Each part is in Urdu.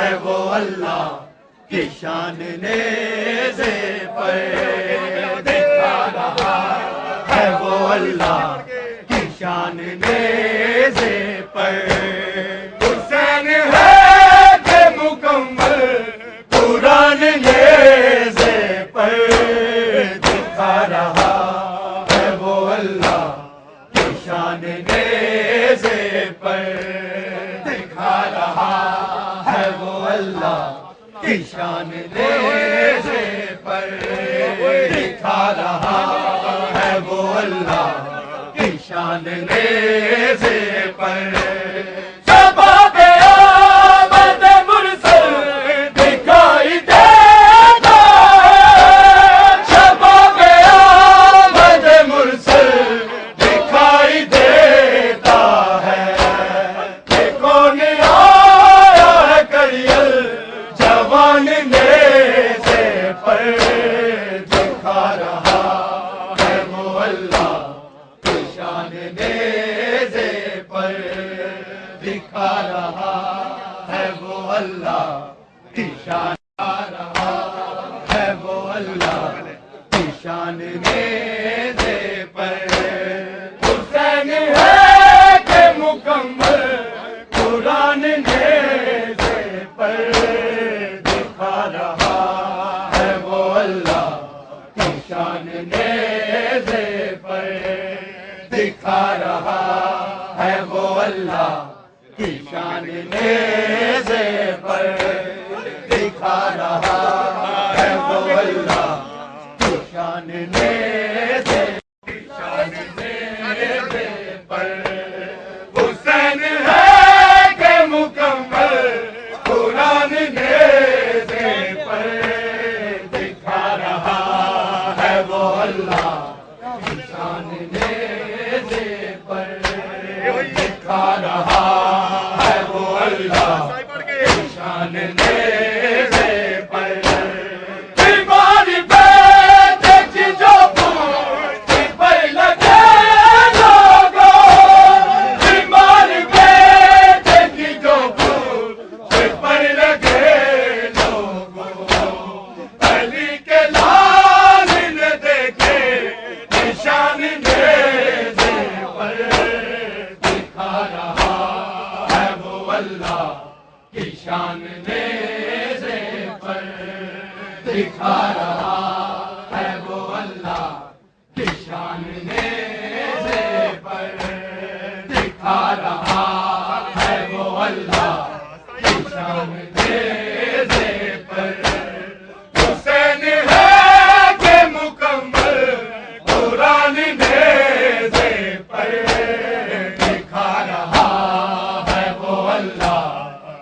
ہے وہ اللہ کی شان نیزے پر دکھا رہا ہے وہ اللہ کی شان نیزے پر حسین ہے کہ مکمل قرآن نیزے پر دکھا رہا ہے وہ اللہ کی شان نیزے پر دکھا رہا ہے وہ اللہ کی شان نیزے پر دکھا رہا ہے وہ اللہ کی شان نیزے پر شباب آمد مرسل دکھائی دیتا ہے شباب آمد مرسل دکھائی دیتا ہے کہ کون آیا ہے کریل جوان نیزے پر دکھا رہا ہے وہ اللہ کی شان نیزے پر دکھا رہا ہے وہ اللہ کی شان رہا ہے وہ اللہ کی شان نیزے پر حسین ہے کہ مکمل قرآن نیزے پر دکھا رہا ہے وہ اللہ کی شان نیزے پر دکھا رہا ہے وہ اللہ کی شان نیزے پر دکھا رہا ہے وہ اللہ کی شان نیزے پر حسین ہے کہ مکمل قرآن نیزے پر دکھا رہا ہے وہ اللہ کی شان نیزے پر دکھا رہا ہے وہ اللہ کی شان نیزے پر بیماری پہ دیکھی جو پوچھ پر لگے لوگوں بیماری پہ دیکھی جو پوچھ پر لگے لوگوں علی کے لال نے دیکھے نشان نیزے پر دکھا رہا ہے وہ اللہ کی شان نیزے پر دکھا رہا ہے وہ اللہ کی شان نیزے پر دکھا رہا ہے وہ اللہ کی شان نیزے پر حسین ہے کہ مکمل قرآن نیزے پر دکھا رہا ہے وہ اللہ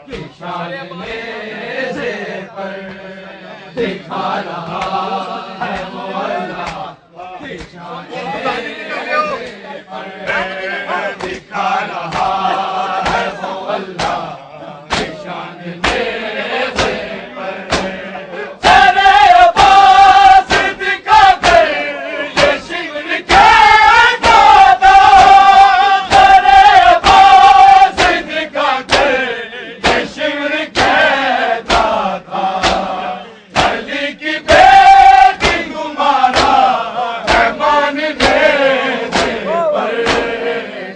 کی شان نیزے پر دکھا رہا ہے وہ اللہ کی شان نیزے پر دکھا رہا ہے وہ اللہ کی شان نیزے پر سرے عباس دکھا کر یہ شکر کہتا تھا سرے عباس دکھا کر یہ شکر کہتا تھا علی کی بیٹی تمہارا رحمان نیزے پر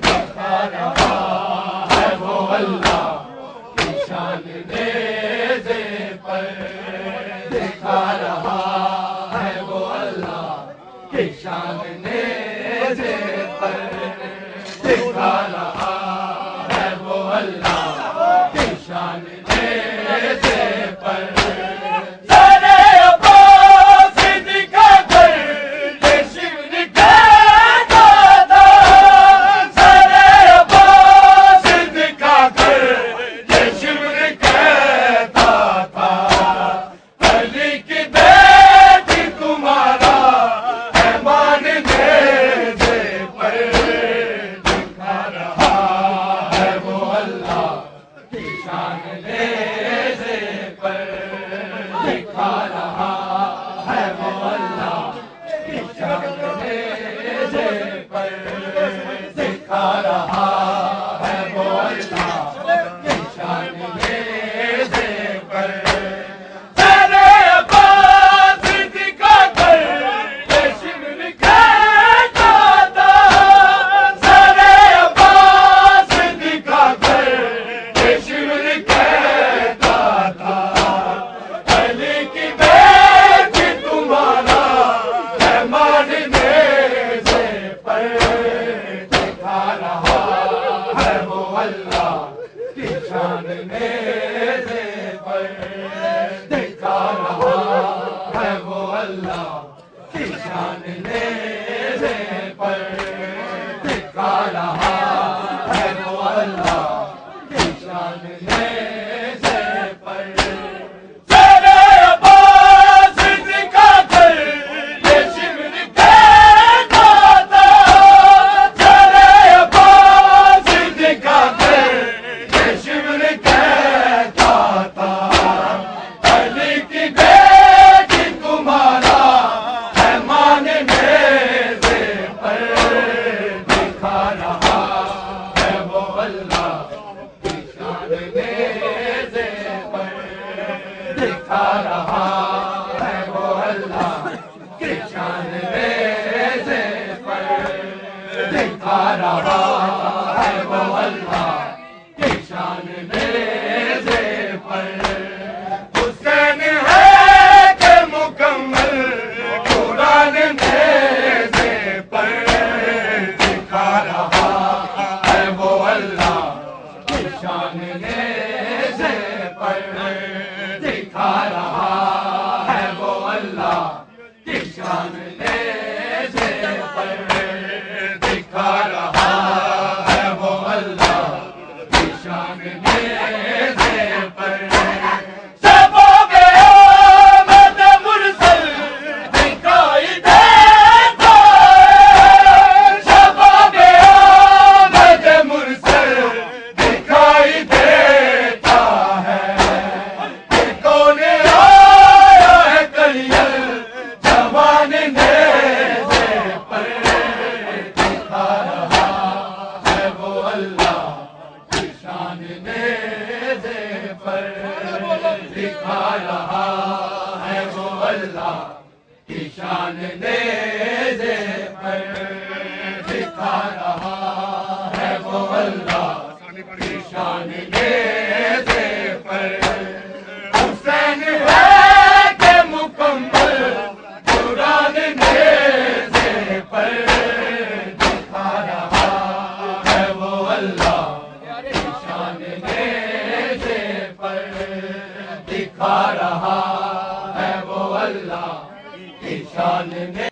دکھا رہا ہے وہ اللہ کی شان نیزے پر دکھا رہا ہے وہ اللہ کی شان نیزے پر دکھا رہا ہے وہ اللہ کی شان نیزے پر سرے عباس دکھا کر یہ شکر کہتا تھا سرے عباس دکھا کر یہ شکر کہتا تھا علی کی بیٹی پر دکھا رہا ہے وہ اللہ کی شان نیزے پر دکھا رہا ہے وہ اللہ کی شان نیزے پر چلے عباس دکھا کر یہ شمر کہتا تھا چلے عباس دکھا کر یہ شمر کہتا تھا علی کی بیٹی تمہارا ہے مان نیزے پر دکھا رہا ہے وہ اللہ کی شان نیزے پر دکھا رہا ہے وہ اللہ کی شان نیزے پر دکھا رہا ہے وہ اللہ کی شان نیزے پر حسین ہے کہ مکمل قرآن نیزے پر دکھا رہا ہے وہ اللہ کی شان نیزے پر دکھا رہا ہے وہ اللہ کی شان نیزے پر دکھا رہا ہے وہ اللہ کی شان نیزے پر شباب آمد مرسل دکھائی دیتا ہے شباب آمد مرسل دکھائی دیتا ہے کہ کون آیا ہے کلیل جوان نیزے پر دکھا رہا ہے وہ اللہ کی شان نیزے پر دکھا رہا ہے وہ اللہ کی شان نیزے پر دکھا رہا ہے وہ اللہ کی شان نیزے پر حسین ہے کہ مکمل قرآن نیزے پر دکھا رہا ہے وہ اللہ کی شان نیزے پر دکھا رہا ہے وہ اللہ کی شان نیزے